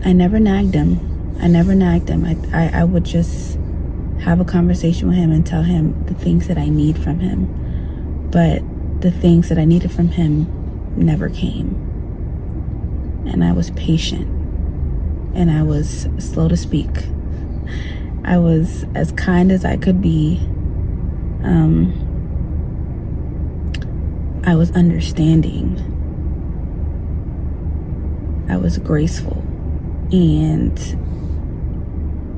I never nagged him. I would just have a conversation with him and tell him the things that I need from him. But the things that I needed from him never came. And I was patient. And I was slow to speak. I was as kind as I could be. I was understanding. I was graceful. And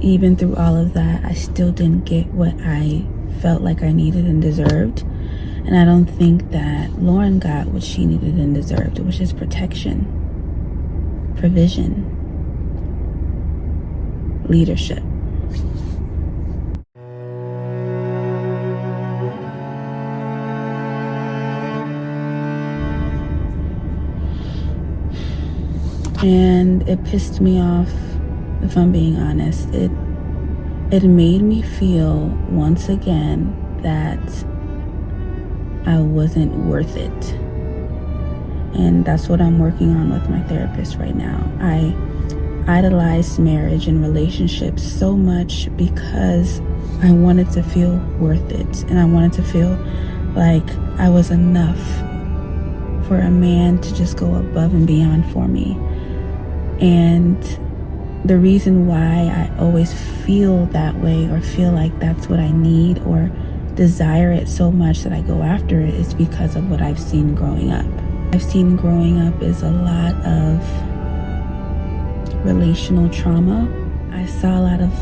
even through all of that, I still didn't get what I felt like I needed and deserved. And I don't think that Lauren got what she needed and deserved, which is protection, provision, leadership. And it pissed me off, if I'm being honest. It made me feel once again that I wasn't worth it. And that's what I'm working on with my therapist right now. I idolized marriage and relationships so much because I wanted to feel worth it. And I wanted to feel like I was enough for a man to just go above and beyond for me. And the reason why I always feel that way or feel like that's what I need or desire it so much that I go after it is because of what I've seen growing up. I've seen growing up is a lot of relational trauma. I saw a lot of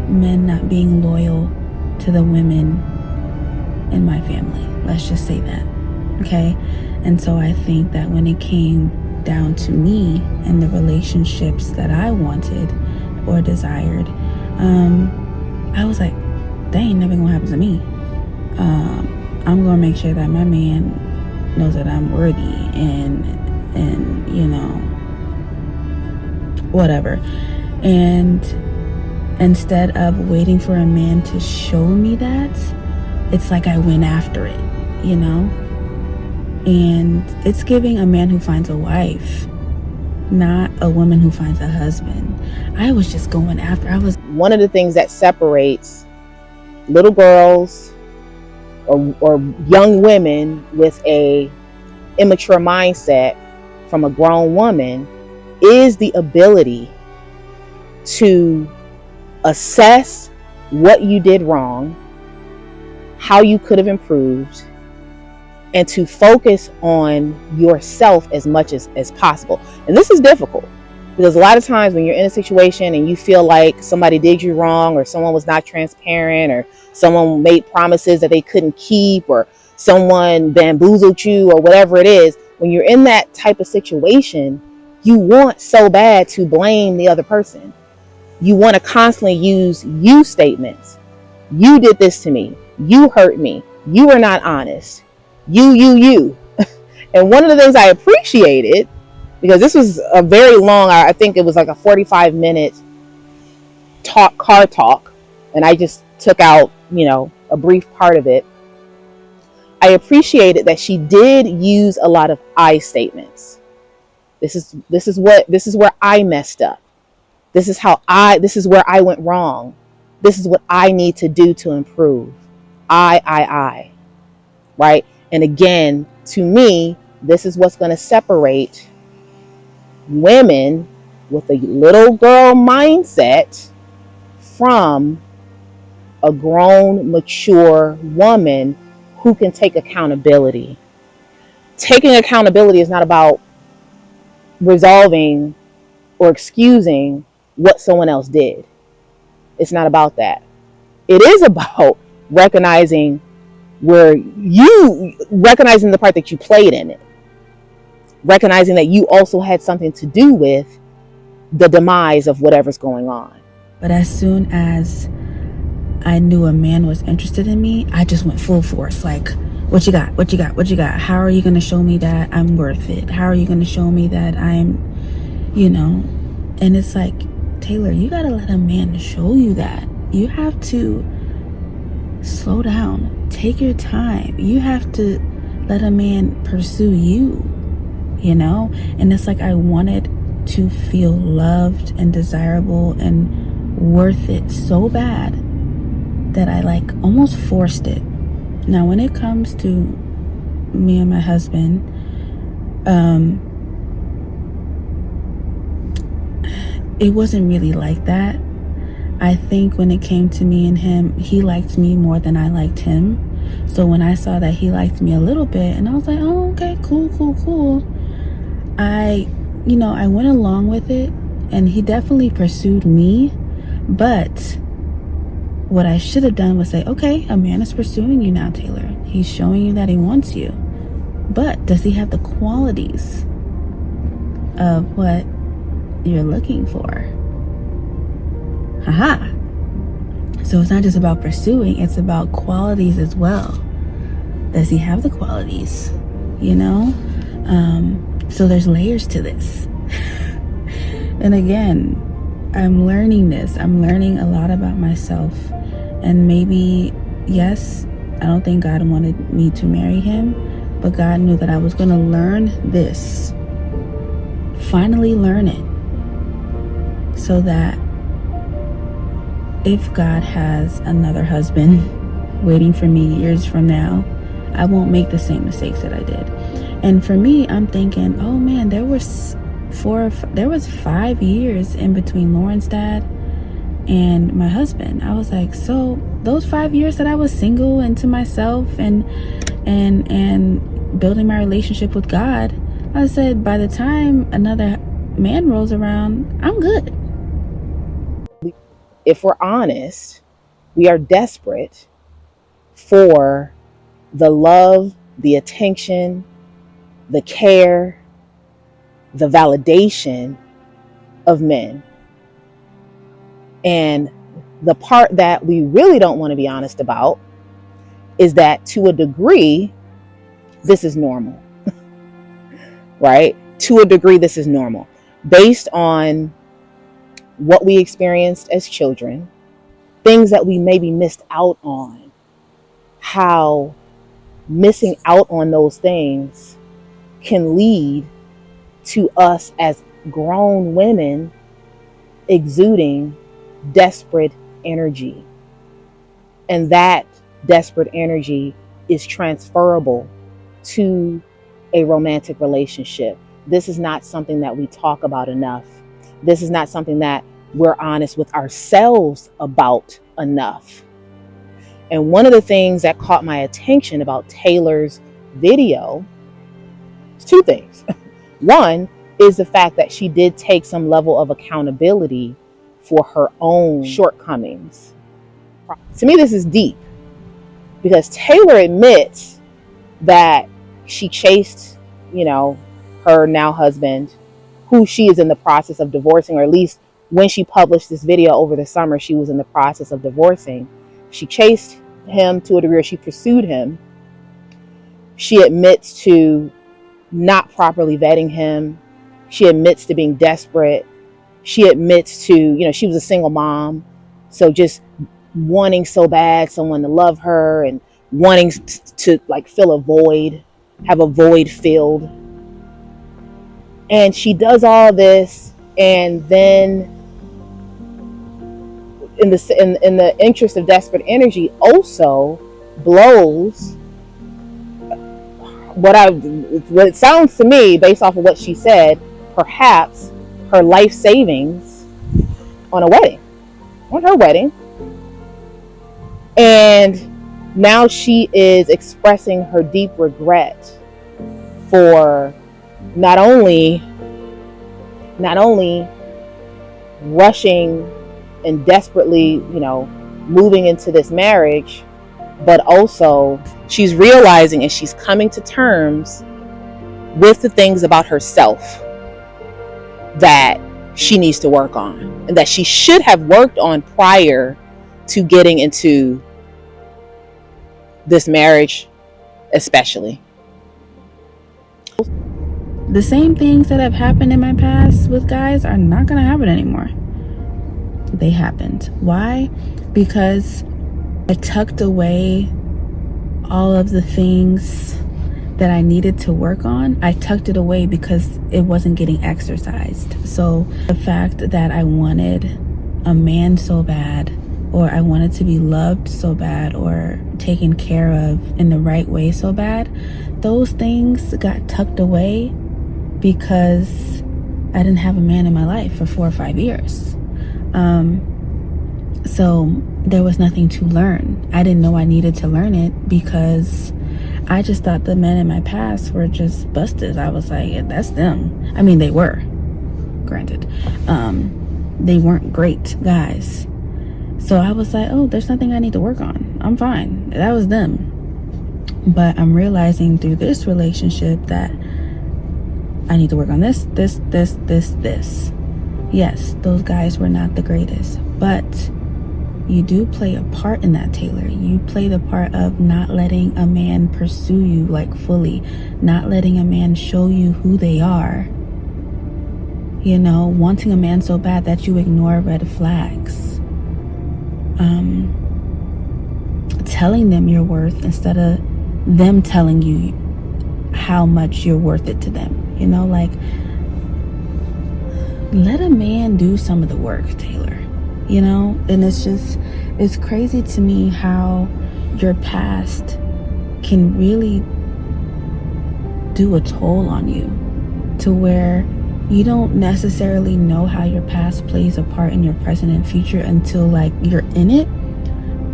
men not being loyal to the women in my family. Let's just say that, okay? And so I think that when it came down to me and the relationships that I wanted or desired, I was like, that ain't never gonna happen to me. I'm gonna make sure that my man knows that I'm worthy and you know, whatever. And instead of waiting for a man to show me that, it's like I went after it, you know? And it's giving a man who finds a wife, not a woman who finds a husband. I was just going after. One of the things that separates little girls or young women with a immature mindset from a grown woman is the ability to assess what you did wrong, how you could have improved, and to focus on yourself as much as possible. And this is difficult because a lot of times when you're in a situation and you feel like somebody did you wrong or someone was not transparent or someone made promises that they couldn't keep or someone bamboozled you or whatever it is, when you're in that type of situation, you want so bad to blame the other person. You want to constantly use you statements. You did this to me. You hurt me. You were not honest. You. And one of the things I appreciated, because this was a very long, I think it was like a 45-minute car talk, and I just took out, a brief part of it. I appreciated that she did use a lot of I statements. This is where I messed up. This is where I went wrong. This is what I need to do to improve. I. Right? And again, to me, this is what's going to separate women with a little girl mindset from a grown, mature woman who can take accountability. Taking accountability is not about resolving or excusing what someone else did. It's not about that. It is about recognizing recognizing the part that you played in it, recognizing that you also had something to do with the demise of whatever's going on. But as soon as I knew a man was interested in me, I just went full force. Like, what you got? How are you going to show me that I'm worth it? How are you going to show me that I'm, and it's like, Taylor, you got to let a man show you that. You have to slow down. Take your time. You have to let a man pursue you, And it's like I wanted to feel loved and desirable and worth it so bad that I like almost forced it. Now, when it comes to me and my husband, it wasn't really like that. I think when it came to me and him, he liked me more than I liked him. So when I saw that he liked me a little bit, and I was like, oh, okay, cool. I went along with it, and he definitely pursued me. But what I should have done was say, okay, a man is pursuing you now, Taylor. He's showing you that he wants you. But does he have the qualities of what you're looking for? Haha. So it's not just about pursuing, it's about qualities as well. Does he have the qualities? So there's layers to this. And again, I'm learning this. I'm learning a lot about myself. And maybe, yes, I don't think God wanted me to marry him, but God knew that I was going to learn this. Finally learn it. So that if God has another husband waiting for me years from now, I won't make the same mistakes that I did. And for me, I'm thinking, oh man, there was 5 years in between Lauren's dad and my husband. I was like, so those 5 years that I was single and to myself and building my relationship with God, I said, by the time another man rolls around, I'm good. If we're honest, we are desperate for the love, the attention, the care, the validation of men. And the part that we really don't want to be honest about is that to a degree, this is normal, right? To a degree, this is normal based on what we experienced as children, things that we maybe missed out on, how missing out on those things can lead to us as grown women exuding desperate energy. And that desperate energy is transferable to a romantic relationship. This is not something that we talk about enough. This is not something that we're honest with ourselves about enough. And one of the things that caught my attention about Taylor's video is two things. One is the fact that she did take some level of accountability for her own shortcomings. To me, this is deep because Taylor admits that she chased, her now husband, who she is in the process of divorcing, or at least when she published this video over the summer, she was in the process of divorcing. She chased him to a degree, she pursued him. She admits to not properly vetting him. She admits to being desperate. She admits to, she was a single mom. So just wanting so bad someone to love her and wanting to like fill a void, have a void filled. And she does all this, and then in the interest of desperate energy, also blows what it sounds to me, based off of what she said, perhaps her life savings on her wedding. And now she is expressing her deep regret for not only rushing and desperately, moving into this marriage, but also she's realizing and she's coming to terms with the things about herself that she needs to work on and that she should have worked on prior to getting into this marriage, especially. The same things that have happened in my past with guys are not going to happen anymore. They happened. Why? Because I tucked away all of the things that I needed to work on, I tucked it away because it wasn't getting exercised. So the fact that I wanted a man so bad, or I wanted to be loved so bad, or taken care of in the right way so bad, those things got tucked away because I didn't have a man in my life for 4 or 5 years. So there was nothing to learn. I didn't know I needed to learn it because I just thought the men in my past were just busted. I was like, yeah, that's them. I mean, they were, granted. They weren't great guys. So I was like, oh, there's nothing I need to work on. I'm fine. That was them. But I'm realizing through this relationship that I need to work on this. Yes, those guys were not the greatest, but you do play a part in that, Taylor. You play the part of not letting a man pursue you like fully, not letting a man show you who they are. You know, wanting a man so bad that you ignore red flags. Telling them your worth instead of them telling you how much you're worth it to them. You know, like, let a man do some of the work, Taylor. You know, and it's crazy to me how your past can really do a toll on you, to where you don't necessarily know how your past plays a part in your present and future until like you're in it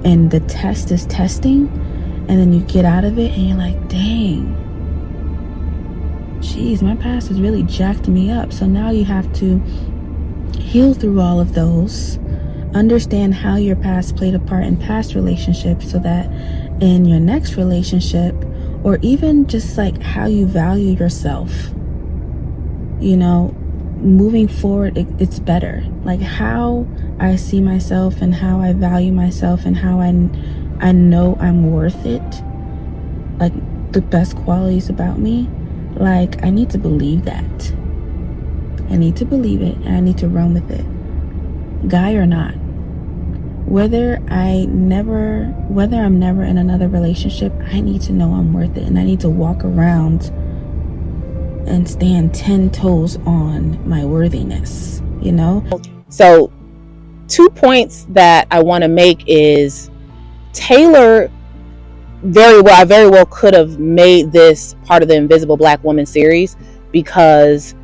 and the test is testing, and then you get out of it and you're like, dang, geez, my past has really jacked me up. So now you have to heal through all of those, understand how your past played a part in past relationships, so that in your next relationship, or even just like how you value yourself, you know, moving forward, it's better. Like how I see myself and how I value myself and how I know I'm worth it, like the best qualities about me, like I need to believe that. I need to believe it, and I need to run with it, guy or not. Whether I'm never in another relationship, I need to know I'm worth it, and I need to walk around and stand 10 toes on my worthiness, you know? So 2 points that I want to make is Taylor I very well could have made this part of the Invisible Black Woman series, because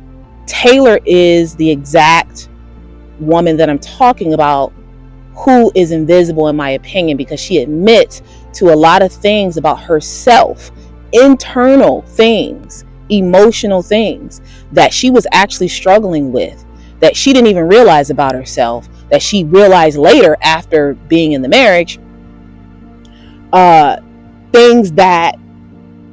Taylor is the exact woman that I'm talking about who is invisible, in my opinion, because she admits to a lot of things about herself, internal things, emotional things that she was actually struggling with, that she didn't even realize about herself, that she realized later after being in the marriage. Things that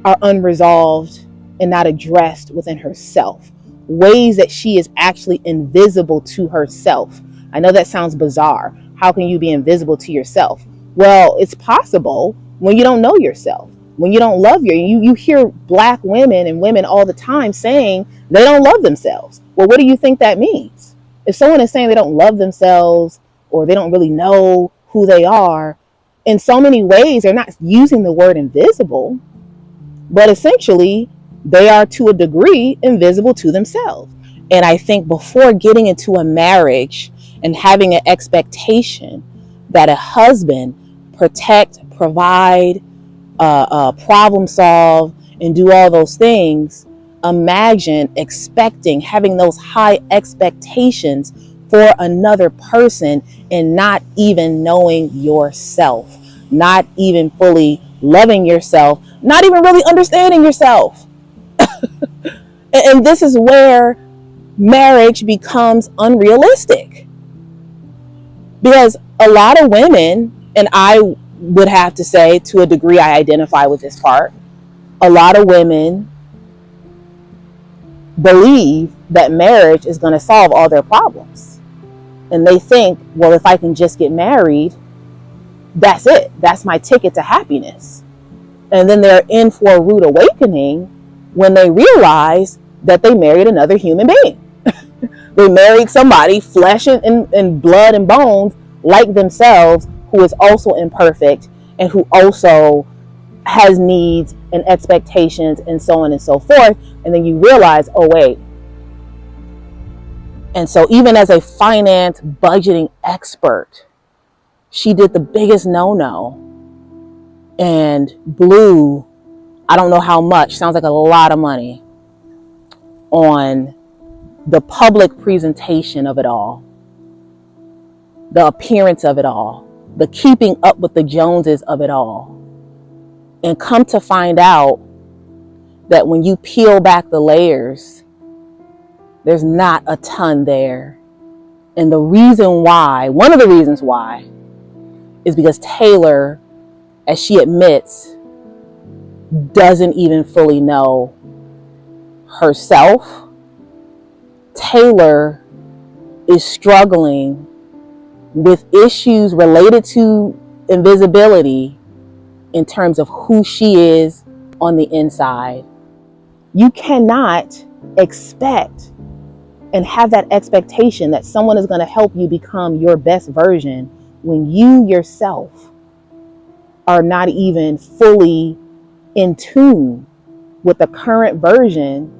are unresolved and not addressed within herself, ways that she is actually invisible to herself. I know that sounds bizarre. How can you be invisible to yourself? Well, it's possible when you don't know yourself, when you don't love you hear Black women and women all the time saying they don't love themselves. Well, what do you think that means? If someone is saying they don't love themselves, or they don't really know who they are, in so many ways, they're not using the word invisible, but essentially they are to a degree invisible to themselves. And I think before getting into a marriage and having an expectation that a husband protect, provide, problem solve, and do all those things, imagine expecting, having those high expectations for another person and not even knowing yourself, not even fully loving yourself, not even really understanding yourself. And this is where marriage becomes unrealistic, because a lot of women, and I would have to say to a degree I identify with this part, a lot of women believe that marriage is going to solve all their problems. And they think, well, if I can just get married, that's it. That's my ticket to happiness. And then they're in for a rude awakening when they realize that they married another human being. They married somebody, flesh and blood and bones, like themselves, who is also imperfect and who also has needs and expectations and so on and so forth. And then you realize, oh, wait. And so even as a finance budgeting expert, she did the biggest no-no and blew, I don't know how much, sounds like a lot of money, on the public presentation of it all, the appearance of it all, the keeping up with the Joneses of it all. And come to find out that when you peel back the layers, there's not a ton there. And the reason why, one of the reasons why, is because Taylor, as she admits, doesn't even fully know herself. Taylor is struggling with issues related to invisibility in terms of who she is on the inside. You cannot expect and have that expectation that someone is going to help you become your best version when you yourself are not even fully in tune with the current version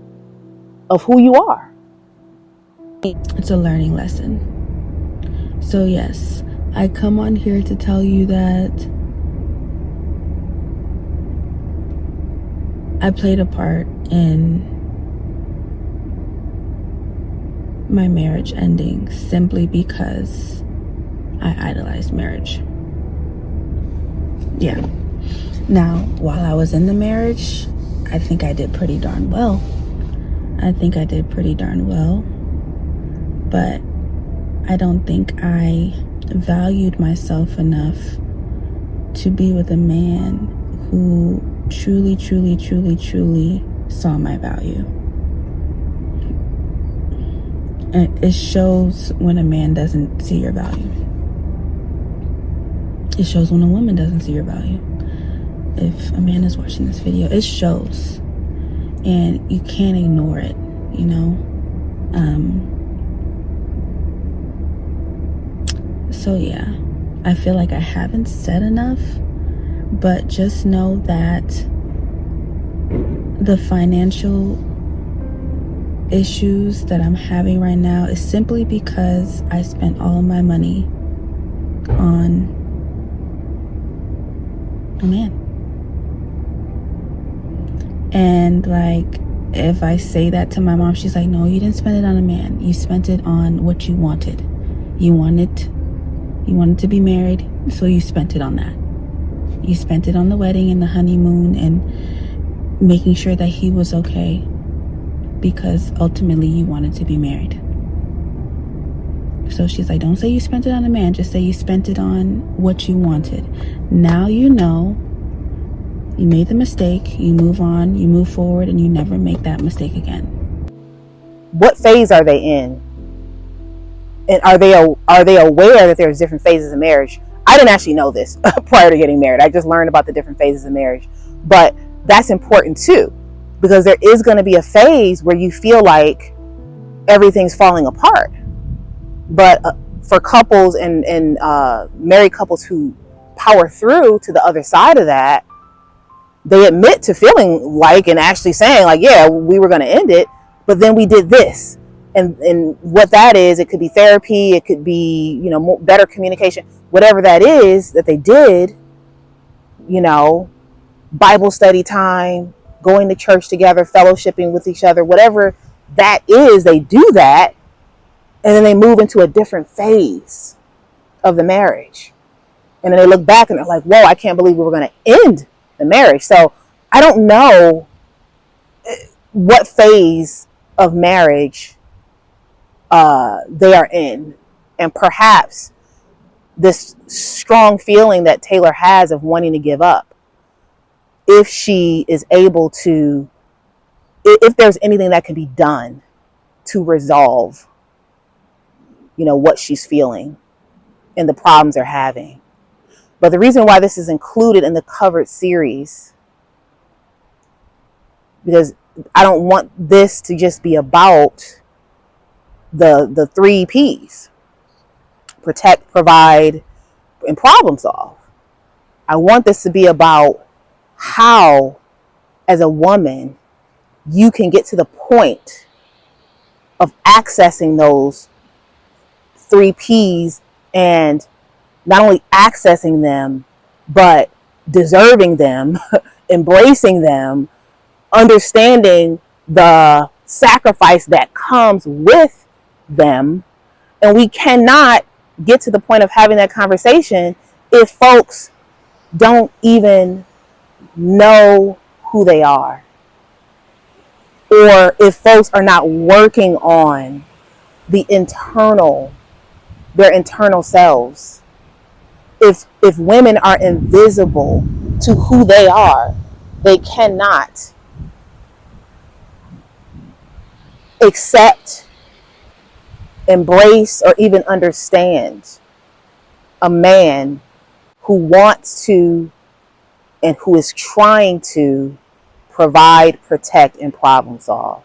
of who you are. It's a learning lesson. So yes, I come on here to tell you that I played a part in my marriage ending simply because I idolized marriage. Yeah. Now, while I was in the marriage, I think I did pretty darn well. But I don't think I valued myself enough to be with a man who truly saw my value. And it shows when a man doesn't see your value. It shows when a woman doesn't see your value. If a man is watching this video, it shows. And you can't ignore it, you know? So yeah, I feel like I haven't said enough, but just know that the financial issues that I'm having right now is simply because I spent all of my money on a man. And like, if I say that to my mom, she's like, no, you didn't spend it on a man. You spent it on what you wanted. You wanted to be married, so you spent it on that. You spent it on the wedding and the honeymoon and making sure that he was okay, because ultimately you wanted to be married. So she's like, don't say you spent it on a man, just say you spent it on what you wanted. Now you know. You made the mistake, you move on, you move forward, and you never make that mistake again. What phase are they in? And are they aware that there's different phases of marriage? I didn't actually know this prior to getting married. I just learned about the different phases of marriage. But that's important too, because there is going to be a phase where you feel like everything's falling apart. But for couples and married couples who power through to the other side of that, they admit to feeling like and actually saying like, yeah, we were going to end it, but then we did this. And what that is, it could be therapy, it could be, you know, more, better communication, whatever that is that they did, you know, Bible study time, going to church together, fellowshipping with each other, whatever that is, they do that. And then they move into a different phase of the marriage. And then they look back and they're like, whoa, I can't believe we were going to end the marriage. So I don't know what phase of marriage they are in. And perhaps this strong feeling that Taylor has of wanting to give up, if she is able to, if there's anything that can be done to resolve, you know, what she's feeling and the problems they're having. But the reason why this is included in the covered series, because I don't want this to just be about the 3 P's: protect, provide, and problem solve. I want this to be about how as a woman, you can get to the point of accessing those 3 P's, and not only accessing them, but deserving them, embracing them, understanding the sacrifice that comes with them. And we cannot get to the point of having that conversation if folks don't even know who they are, or if folks are not working on their internal selves. If women are invisible to who they are, they cannot accept, embrace, or even understand a man who wants to and who is trying to provide, protect, and problem solve.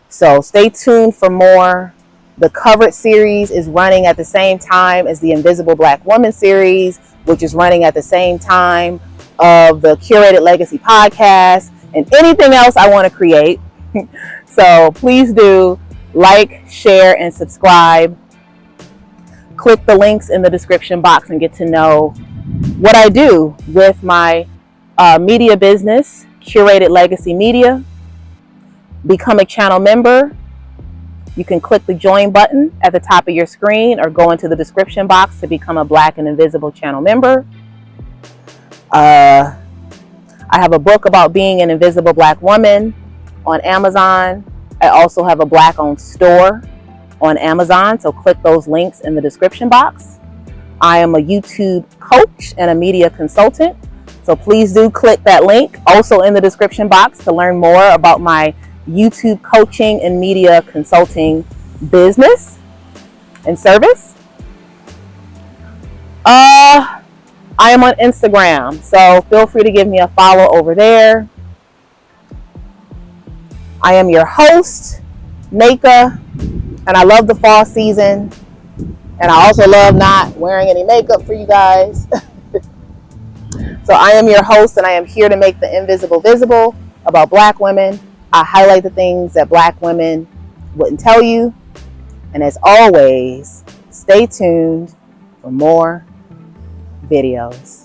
So stay tuned for more. The Covered series is running at the same time as the Invisible Black Woman series, which is running at the same time of the Curated Legacy podcast and anything else I want to create. So please do like, share, and subscribe. Click the links in the description box and get to know what I do with my media business, Curated Legacy Media. Become a channel member. You can click the join button at the top of your screen or go into the description box to become a Black and Invisible channel member. I have a book about being an invisible Black woman on Amazon. I also have a Black-owned store on Amazon, so click those links in the description box. I am a YouTube coach and a media consultant, so please do click that link also in the description box to learn more about my YouTube coaching and media consulting business and service. I am on Instagram, so feel free to give me a follow over there. I am your host, Naka, and I love the fall season, and I also love not wearing any makeup for you guys. So I am your host, and I am here to make the invisible visible about Black women. I highlight the things that Black women wouldn't tell you. And as always, stay tuned for more videos.